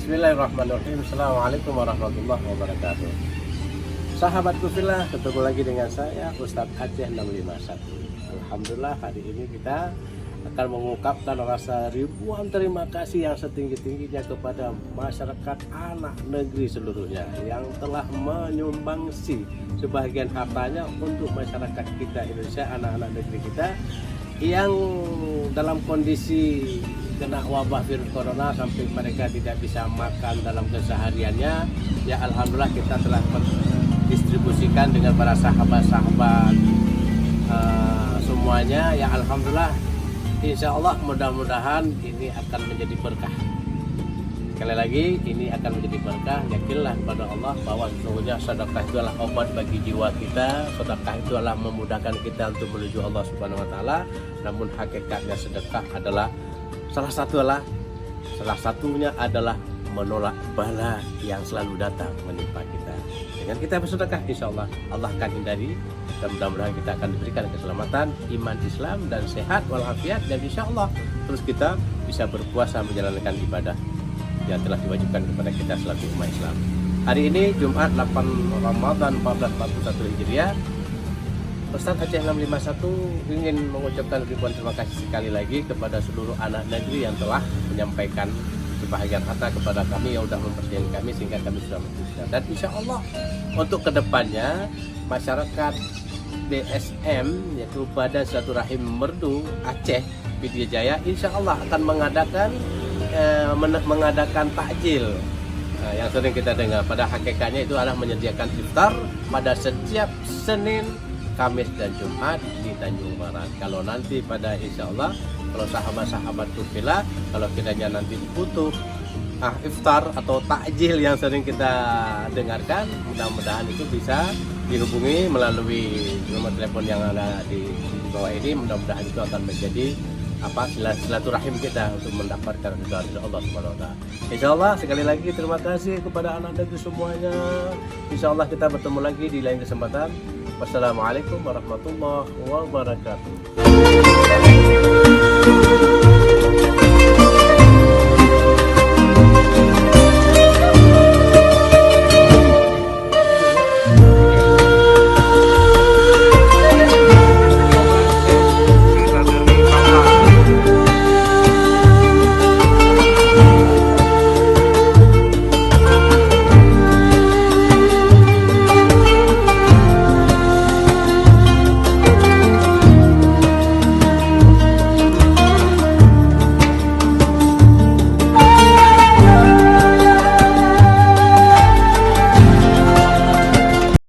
Bismillahirrahmanirrahim. Assalamualaikum warahmatullahi wabarakatuh. Sahabatku fillah, ketemu lagi dengan saya Ustadz Aceh 651. Alhamdulillah, hari ini kita akan mengungkapkan rasa ribuan terima kasih yang setinggi-tingginya kepada masyarakat anak negeri seluruhnya yang telah menyumbangsi sebagian hartanya untuk masyarakat kita Indonesia, anak-anak negeri kita yang dalam kondisi kena wabah virus corona sampai mereka tidak bisa makan dalam kesehariannya. Ya alhamdulillah, kita telah mendistribusikan dengan para sahabat-sahabat semuanya. Ya alhamdulillah, insya Allah mudah-mudahan ini akan menjadi berkah. Sekali lagi, ini akan menjadi berkah. Yakinlah kepada Allah bahwa sesungguhnya sedekah itu adalah obat bagi jiwa kita. Sedekah itu adalah memudahkan kita untuk menuju Allah Subhanahu Wa Taala. Namun hakikatnya sedekah adalah salah satunya adalah menolak bala yang selalu datang menimpa kita. Dengan kita bersedekah, insya Allah Allah akan hindari, dan mudah-mudahan kita akan diberikan keselamatan, iman Islam dan sehat walafiat, dan insya Allah terus kita bisa berpuasa menjalankan ibadah yang telah diwajibkan kepada kita selaku umat Islam. Hari ini Jumat 8 Ramadan 1441 Hijriah, Ustadz Aceh 651 ingin mengucapkan ribuan terima kasih sekali lagi kepada seluruh anak negeri yang telah menyampaikan sebahagian harta kepada kami, yang sudah mempercayai kami sehingga kami sudah memutuskan. Dan insya Allah untuk kedepannya masyarakat BSM, yaitu Badan Silaturahim Merdu Aceh Pidijaya, insya Allah akan mengadakan takjil yang sering kita dengar. Pada hakikatnya itu adalah menyediakan iftar pada setiap Senin, Kamis dan Jumat di Tanjung Barat. Kalau nanti pada insya Allah, kalau sahabat-sahabat fillah, kalau kiranya nanti butuh iftar atau takjil yang sering kita dengarkan, mudah-mudahan itu bisa dihubungi melalui nomor telepon yang ada di bawah ini. Mudah-mudahan itu akan menjadi silaturahim kita untuk mendapatkan ridha Allah Subhanahu Wa Taala. Insya Allah, sekali lagi terima kasih kepada anak negeri semuanya. Insya Allah kita bertemu lagi di lain kesempatan. Wassalamualaikum warahmatullahi wabarakatuh.